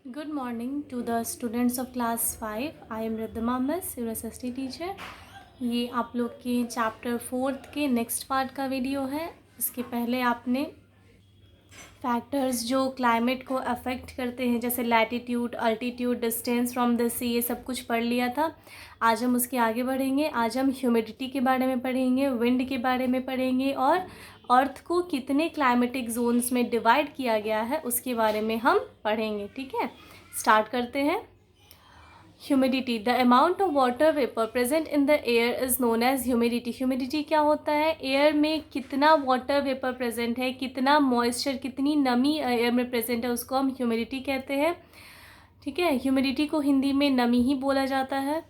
Good morning to the students of class 5. I am Riddhima Miss, your SST teacher. ये आप लोग के chapter 4 के नेक्स्ट पार्ट का वीडियो है। इसके पहले आपने फैक्टर्स जो क्लाइमेट को अफेक्ट करते हैं जैसे latitude, altitude, distance from the sea, ये सब कुछ पढ़ लिया था। आज हम उसके आगे बढ़ेंगे। आज हम ह्यूमिडिटी के बारे में पढ़ेंगे, विंड के बारे में पढ़ेंगे और अर्थ को कितने क्लाइमेटिक जोन्स में डिवाइड किया गया है उसके बारे में हम पढ़ेंगे। ठीक है, स्टार्ट करते हैं। Humidity, the amount of water vapour present in the air is known as humidity. Humidity क्या होता है? एयर में कितना वाटर वेपर प्रेजेंट है, कितना मॉइस्चर, कितनी नमी एयर में प्रेजेंट है, उसको हम ह्यूमिडिटी कहते हैं। ठीक है, ह्यूमिडिटी को हिंदी में नमी ही बोला जाता है।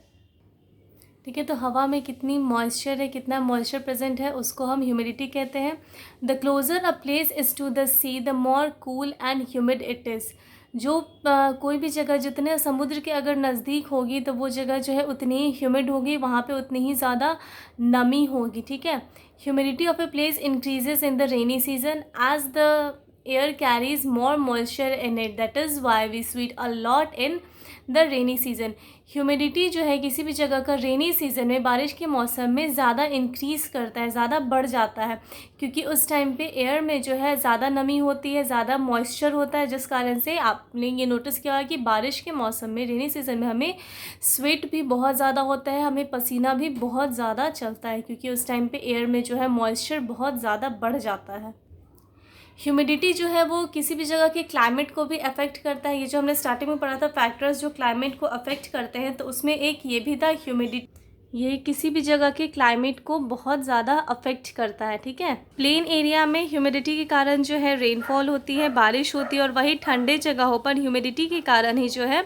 ठीक है, तो हवा में कितनी मॉइस्चर है, कितना मॉइस्चर प्रेजेंट है, उसको हम ह्यूमिडिटी कहते हैं। The closer a place is to the sea the more cool and humid it is. जो कोई भी जगह जितने समुद्र के अगर नज़दीक होगी तो वो जगह जो है उतनी ही ह्यूमिड होगी, वहाँ पे उतनी ही ज़्यादा नमी होगी। ठीक है, humidity of a place increases in the rainy season as the air carries more moisture in it, that is why we sweat a lot in the rainy season. Humidity जो है किसी भी जगह का रेनी सीजन में, बारिश के मौसम में ज़्यादा इंक्रीज़ करता है, ज़्यादा बढ़ जाता है, क्योंकि उस टाइम पे एयर में जो है ज़्यादा नमी होती है, ज़्यादा मॉइस्चर होता है, जिस कारण से आपने ये नोटिस किया कि बारिश के मौसम में, रेनी सीजन में हमें स्वेट भी बहुत ज़्यादा होता है, हमें पसीना भी बहुत ज़्यादा चलता है, क्योंकि उस टाइम पे एयर में जो है मॉइस्चर बहुत ज़्यादा बढ़ जाता है। ह्यूमिडिटी जो है वो किसी भी जगह के क्लाइमेट को भी अफेक्ट करता है। ये जो हमने स्टार्टिंग में पढ़ा था फैक्टर्स जो क्लाइमेट को अफेक्ट करते हैं, तो उसमें एक ये भी था ह्यूमिडिटी। ये किसी भी जगह के क्लाइमेट को बहुत ज़्यादा अफेक्ट करता है। ठीक है, प्लेन एरिया में ह्यूमिडिटी के कारण जो है रेनफॉल होती है, बारिश होती है, और वही ठंडे जगहों पर ह्यूमिडिटी के कारण ही जो है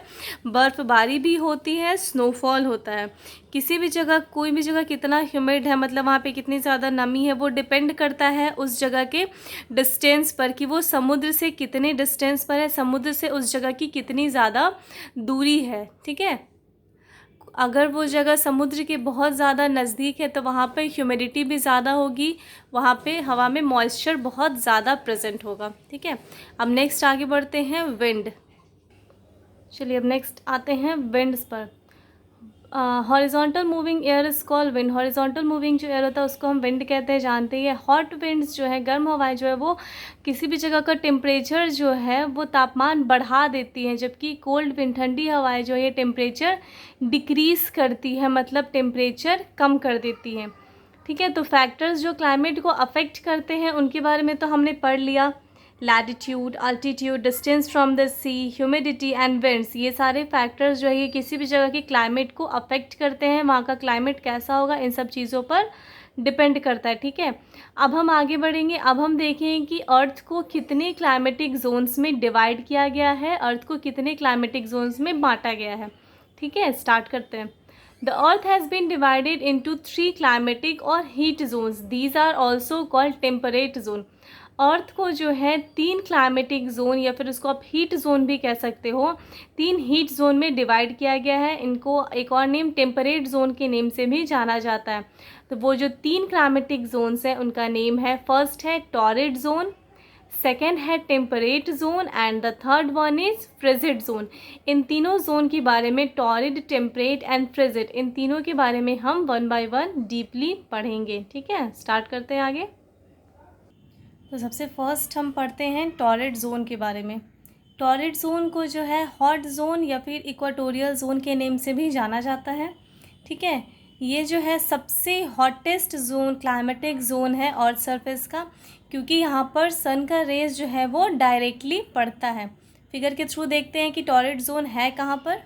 बर्फ़बारी भी होती है, स्नोफॉल होता है। किसी भी जगह, कोई भी जगह कितना ह्यूमिड है, मतलब वहाँ पे कितनी ज़्यादा नमी है, वो डिपेंड करता है उस जगह के डिस्टेंस पर, कि वो समुद्र से कितने डिस्टेंस पर है, समुद्र से उस जगह की कितनी ज़्यादा दूरी है। ठीक है, अगर वो जगह समुद्र के बहुत ज़्यादा नज़दीक है तो वहाँ पे ह्यूमिडिटी भी ज़्यादा होगी, वहाँ पे हवा में मॉइस्चर बहुत ज़्यादा प्रेजेंट होगा। ठीक है, अब नेक्स्ट आगे बढ़ते हैं विंड। चलिए अब नेक्स्ट आते हैं विंड्स पर। Horizontal moving air is called wind. Horizontal moving जो एयर होता है उसको हम विंड कहते हैं, जानते हैं। हॉट विंड्स जो है, गर्म हवाएं जो है वो किसी भी जगह का टेम्परेचर जो है वो तापमान बढ़ा देती हैं, जबकि कोल्ड विंड, ठंडी हवाएं जो है ये टेम्परेचर डिक्रीज़ करती है, मतलब टेम्परेचर कम कर देती हैं। ठीक है, तो फैक्टर्स जो क्लाइमेट को अफेक्ट करते हैं उनके बारे में तो हमने पढ़ लिया। Latitude, altitude, distance from the sea, humidity and winds, ये सारे फैक्टर्स जो है ये किसी भी जगह के क्लाइमेट को अफेक्ट करते हैं। वहाँ का क्लाइमेट कैसा होगा इन सब चीज़ों पर डिपेंड करता है। ठीक है, अब हम आगे बढ़ेंगे। अब हम देखेंगे कि अर्थ को कितने क्लाइमेटिक जोन्स में डिवाइड किया गया है, अर्थ को कितने क्लाइमेटिक जोन्स में बांटा गया है। ठीक है, स्टार्ट करते हैं। The earth has been divided into 3 climatic और heat zones, these are also called temperate zone. Earth को जो है 3 क्लाइमेटिक जोन, या फिर उसको आप हीट जोन भी कह सकते हो, 3 हीट जोन में डिवाइड किया गया है। इनको एक और नेम टेम्परेट जोन के नेम से भी जाना जाता है। तो वो जो 3 क्लाइमेटिक जोन्स हैं उनका नेम है, फर्स्ट है टॉरिड जोन, सेकेंड है temperate zone and the third one is frigid zone. इन तीनों जोन के बारे में, टॉरिड, टेम्परेट एंड फ्रिजिड, इन तीनों के बारे में हम 1 बाय 1 डीपली पढ़ेंगे। ठीक है, स्टार्ट करते हैं आगे। तो सबसे फर्स्ट हम पढ़ते हैं टॉरिड जोन के बारे में। टॉरिड जोन को जो है हॉट जोन या फिर इक्वाटोरियल जोन के नेम से भी जाना जाता है। ठीक है, ये जो है सबसे हॉटेस्ट जोन, क्लाइमेटिक जोन है अर्थ सरफेस का, क्योंकि यहाँ पर सन का रेज जो है वो डायरेक्टली पड़ता है। फिगर के थ्रू देखते हैं कि टॉरिड जोन है कहाँ पर।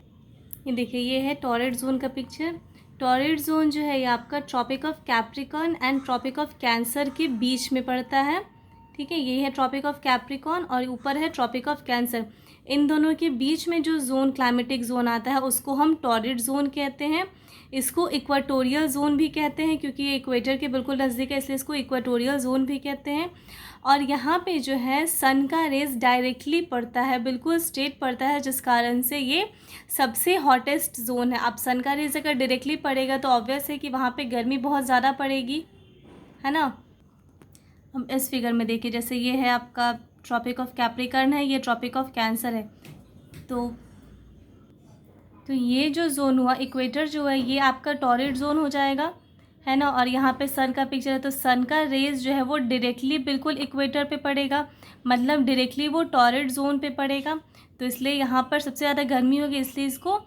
ये देखिए, ये है टॉरिड जोन का पिक्चर। टॉरिड जोन जो है ये आपका tropic of Capricorn and tropic of Cancer के बीच में पड़ता है। ठीक है, ये है ट्रॉपिक ऑफ कैप्रिकॉर्न और ऊपर है ट्रॉपिक ऑफ कैंसर। इन दोनों के बीच में जो जोन, क्लाइमेटिक जोन आता है उसको हम टॉरिड जोन कहते हैं। इसको इक्वाटोरियल जोन भी कहते हैं, क्योंकि ये इक्वेटर के बिल्कुल नज़दीक है, इसलिए इसको इक्वाटोरियल जोन भी कहते हैं। और यहाँ पे जो है सन का रेज डायरेक्टली पड़ता है, बिल्कुल स्ट्रेट पड़ता है, जिस कारण से ये सबसे हॉटेस्ट जोन है। अब सन का रेज अगर डायरेक्टली पड़ेगा तो ऑब्वियस है कि वहाँ पे गर्मी बहुत ज़्यादा पड़ेगी, है ना। हम इस फिगर में देखिए, जैसे ये है आपका ट्रॉपिक ऑफ कैप्रिकॉर्न है, ये ट्रॉपिक ऑफ कैंसर है। तो ये जो जोन हुआ इक्वेटर जो है ये आपका टॉरिड जोन हो जाएगा, है ना। और यहाँ पे सन का पिक्चर है, तो सन का रेज जो है वो डायरेक्टली बिल्कुल इक्वेटर पे पड़ेगा, मतलब डायरेक्टली वो टॉरिड जोन पे पड़ेगा। तो इसलिए यहाँ पर सबसे ज़्यादा गर्मी होगी, इसलिए इसको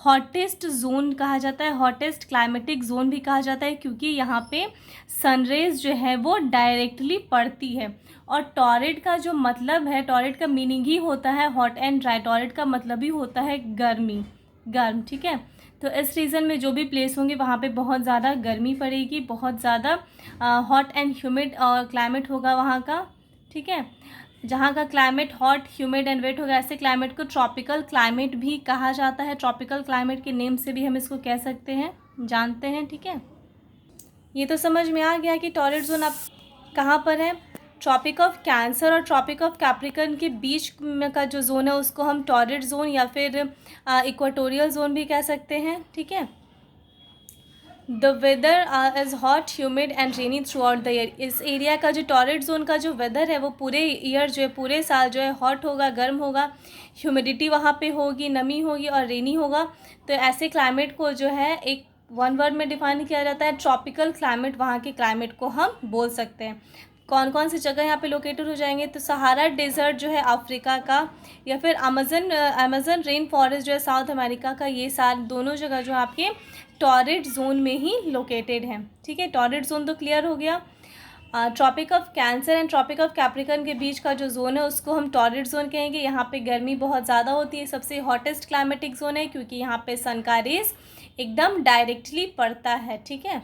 हॉटेस्ट जोन कहा जाता है, हॉटेस्ट क्लाइमेटिक जोन भी कहा जाता है, क्योंकि यहाँ पे सनरेज जो है वो डायरेक्टली पड़ती है। और टॉरिड का जो मतलब है, टॉरिड का मीनिंग ही होता है हॉट एंड ड्राई, टॉरिड का मतलब ही होता है गर्म, ठीक है। तो इस रीज़न में जो भी प्लेस होंगे वहाँ पे बहुत ज़्यादा गर्मी पड़ेगी, बहुत ज़्यादा हॉट एंड ह्यूमिड क्लाइमेट होगा वहाँ का, ठीक है। जहाँ का climate hot humid and wet होगा, ऐसे क्लाइमेट को ट्रॉपिकल क्लाइमेट भी कहा जाता है। ट्रॉपिकल क्लाइमेट के नेम से भी हम इसको कह सकते हैं, जानते हैं, ठीक है। ये तो समझ में आ गया कि टॉरिड जोन आप कहाँ पर है। ट्रॉपिक ऑफ कैंसर और ट्रॉपिक ऑफ कैप्रिकॉर्न के बीच में का जो जोन है उसको हम टॉरिड जोन या फिर इक्वाटोरियल जोन भी कह सकते हैं, ठीक है। The weather is hot humid and rainy throughout the year. इस एरिया का जो टॉरिड जोन का जो वेदर है वो पूरे ईयर जो है, पूरे साल जो है हॉट होगा, गर्म होगा, ह्यूमिडिटी वहाँ पे होगी, नमी होगी और रेनी होगा। तो ऐसे क्लाइमेट को जो है एक वन वर्ड में डिफाइन किया जाता है, ट्रॉपिकल क्लाइमेट। वहाँ के क्लाइमेट को हम बोल सकते हैं। कौन कौन सी जगह यहाँ पे लोकेटेड हो जाएंगे, तो सहारा डेजर्ट जो है अफ्रीका का, या फिर अमेजन रेन फॉरेस्ट जो है साउथ अमेरिका का, ये सारे दोनों जगह जो आपके टॉरिड जोन में ही लोकेटेड हैं, ठीक है। टॉरिड जोन तो क्लियर हो गया। Tropic of Cancer and tropic of Capricorn के बीच का जो जोन है उसको हम टॉरिड जोन कहेंगे। यहाँ पे गर्मी बहुत ज़्यादा होती है, सबसे हॉटेस्ट क्लाइमेटिक जोन है, क्योंकि यहाँ पे सन का रेज एकदम डायरेक्टली पड़ता है, ठीक है।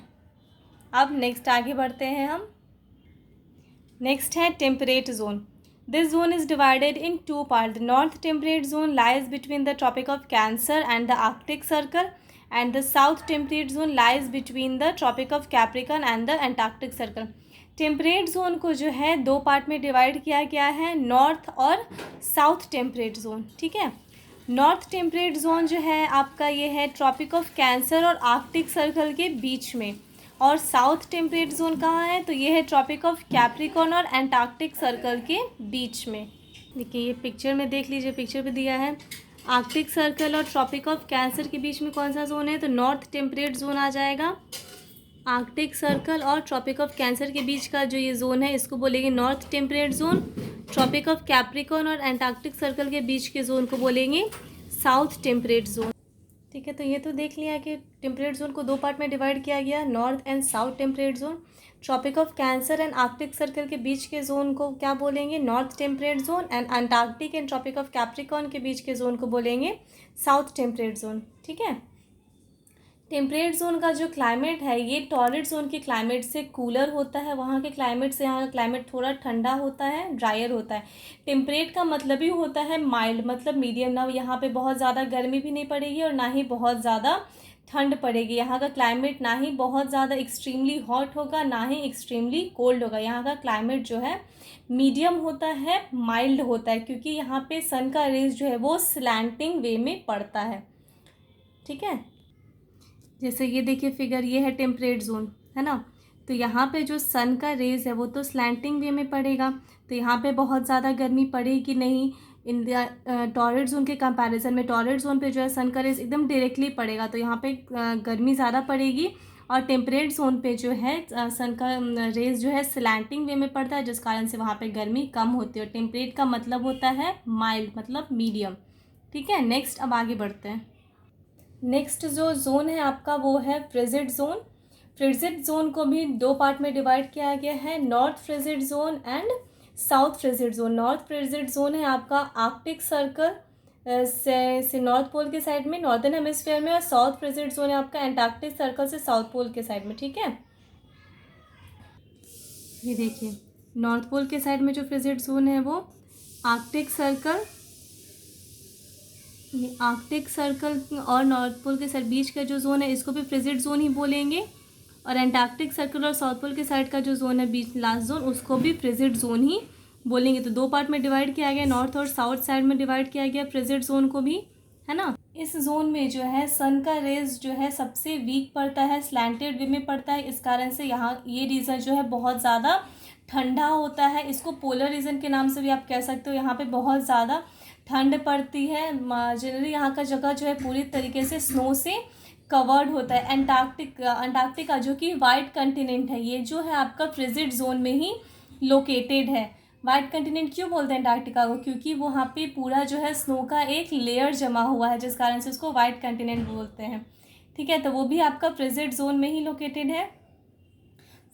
अब नेक्स्ट आगे बढ़ते हैं हम। नेक्स्ट है temperate zone. This zone is divided in two part. The north temperate zone lies between the tropic of Cancer and the Arctic circle, and the south temperate zone lies between the tropic of Capricorn and the Antarctic circle. Temperate zone को जो है दो part में divide किया गया है, north और south temperate zone, ठीक है। नॉर्थ टेम्परेट जोन जो है आपका ये है ट्रॉपिक ऑफ कैंसर और आर्कटिक सर्कल के बीच में, और साउथ टेम्परेट जोन कहाँ है, तो ये है ट्रॉपिक ऑफ कैप्रिकॉर्न और एंटार्क्टिक सर्कल के बीच में। देखिए ये पिक्चर में देख लीजिए, पिक्चर पे दिया है आर्कटिक सर्कल और ट्रॉपिक ऑफ कैंसर के बीच में कौन सा जोन है, तो नॉर्थ टेम्परेट जोन आ जाएगा। आर्कटिक सर्कल और ट्रॉपिक ऑफ कैंसर के बीच का जो ये जोन है इसको बोलेंगे north temperate zone. Tropic of Capricorn और एंटार्क्टिक सर्कल के बीच के जोन को बोलेंगे साउथ टेम्परेट जोन, ठीक है। तो ये तो देख लिया कि टेम्परेट जोन को दो पार्ट में डिवाइड किया गया, north and south temperate zone. Tropic of Cancer and Arctic circle के बीच के जोन को क्या बोलेंगे, north temperate zone, and Antarctic and tropic of Capricorn के बीच के जोन को बोलेंगे साउथ टेम्परेट जोन, ठीक है। टेम्परेट जोन का जो क्लाइमेट है ये टॉरिड जोन के क्लाइमेट से कूलर होता है, वहाँ के क्लाइमेट से यहाँ का क्लाइमेट थोड़ा ठंडा होता है, ड्रायर होता है। टेम्परेट का मतलब ही होता है माइल्ड, मतलब मीडियम, ना यहाँ पे बहुत ज़्यादा गर्मी भी नहीं पड़ेगी और ना ही बहुत ज़्यादा ठंड पड़ेगी। यहाँ का क्लाइमेट ना ही बहुत ज़्यादा एक्सट्रीमली हॉट होगा, ना ही एक्सट्रीमली कोल्ड होगा। यहाँ का क्लाइमेट जो है मीडियम होता है, माइल्ड होता है, क्योंकि यहाँ पे सन का रेज जो है वो स्लैंटिंग वे में पड़ता है, ठीक है। जैसे ये देखिए फिगर, ये है टेम्परेट जोन, है ना। तो यहाँ पे जो सन का रेज है वो तो स्लैंटिंग वे में पड़ेगा, तो यहाँ पे बहुत ज़्यादा गर्मी पड़ेगी नहीं इन टॉरिड जोन के कंपैरिजन में। टॉरिड जोन पे जो है सन का रेज एकदम डायरेक्टली पड़ेगा, तो यहाँ पे गर्मी ज़्यादा पड़ेगी। और टेम्परेट जोन पे जो है सन का रेज जो है स्लैंटिंग वे में पड़ता है, जिस कारण से वहाँ पे गर्मी कम होती है। और टेम्परेट का मतलब होता है माइल्ड, मतलब मीडियम, ठीक है। नेक्स्ट अब आगे बढ़ते हैं। नेक्स्ट जो जोन है आपका वो है फ्रिजिड जोन। फ्रिजिड जोन को भी दो पार्ट में डिवाइड किया गया है, north frigid zone and south frigid zone. North frigid zone है आपका आर्कटिक सर्कल से नॉर्थ पोल के साइड में, नॉर्दर्न हेमिस्फीयर में, और साउथ फ्रिजिड जोन है आपका एंटार्क्टिक सर्कल से साउथ पोल के साइड में, ठीक है। ये देखिए नॉर्थ पोल के साइड में जो फ्रिजिड जोन है वो आर्कटिक सर्कल, ये आर्कटिक सर्कल और नॉर्थ पोल के साइड बीच का जो जोन है इसको भी फ्रिजिड जोन ही बोलेंगे। और एंटार्क्टिक सर्कल और साउथ पोल के साइड का जो जोन है बीच लास्ट जोन, उसको भी फ्रिजिड जोन ही बोलेंगे। तो दो पार्ट में डिवाइड किया गया, नॉर्थ और साउथ साइड में डिवाइड किया गया फ्रिजिड जोन को भी, है ना। इस जोन में जो है सन का रेज जो है सबसे वीक पड़ता है, स्लैंटेड वे में पड़ता है। इस कारण से यहाँ ये रीजन जो है बहुत ज़्यादा ठंडा होता है। इसको पोलर रीजन के नाम से भी आप कह सकते हो। यहाँ पे बहुत ज़्यादा ठंड पड़ती है। जनरली यहाँ का जगह जो है पूरी तरीके से स्नो से कवर्ड होता है। अंटार्कटिका जो कि वाइट कंटिनेंट है, ये जो है आपका फ्रिजिड जोन में ही लोकेटेड है। वाइट कंटिनेंट क्यों बोलते हैं अंटार्कटिका को? क्योंकि वहाँ पे पूरा जो है स्नो का एक लेयर जमा हुआ है, जिस कारण से उसको वाइट कंटिनेंट बोलते हैं। ठीक है, तो वो भी आपका फ्रिजिड जोन में ही लोकेटेड है।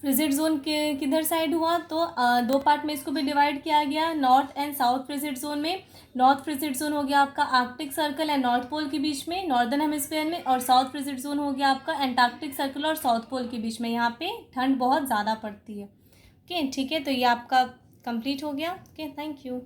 फ्रिजिड जोन के किधर साइड हुआ? तो दो पार्ट में इसको भी डिवाइड किया गया, north and south frigid zone में। नॉर्थ फ्रिजिड जोन हो गया आपका Arctic circle and north pole के बीच में, नॉर्दर्न हेमिस्फीयर में, और साउथ फ्रिजिड जोन हो गया आपका एंटार्क्टिक सर्कल और साउथ पोल के बीच में। यहाँ पे ठंड बहुत ज़्यादा पड़ती है। ओके, ठीक है, तो ये आपका कंप्लीट हो गया। Okay, thank you.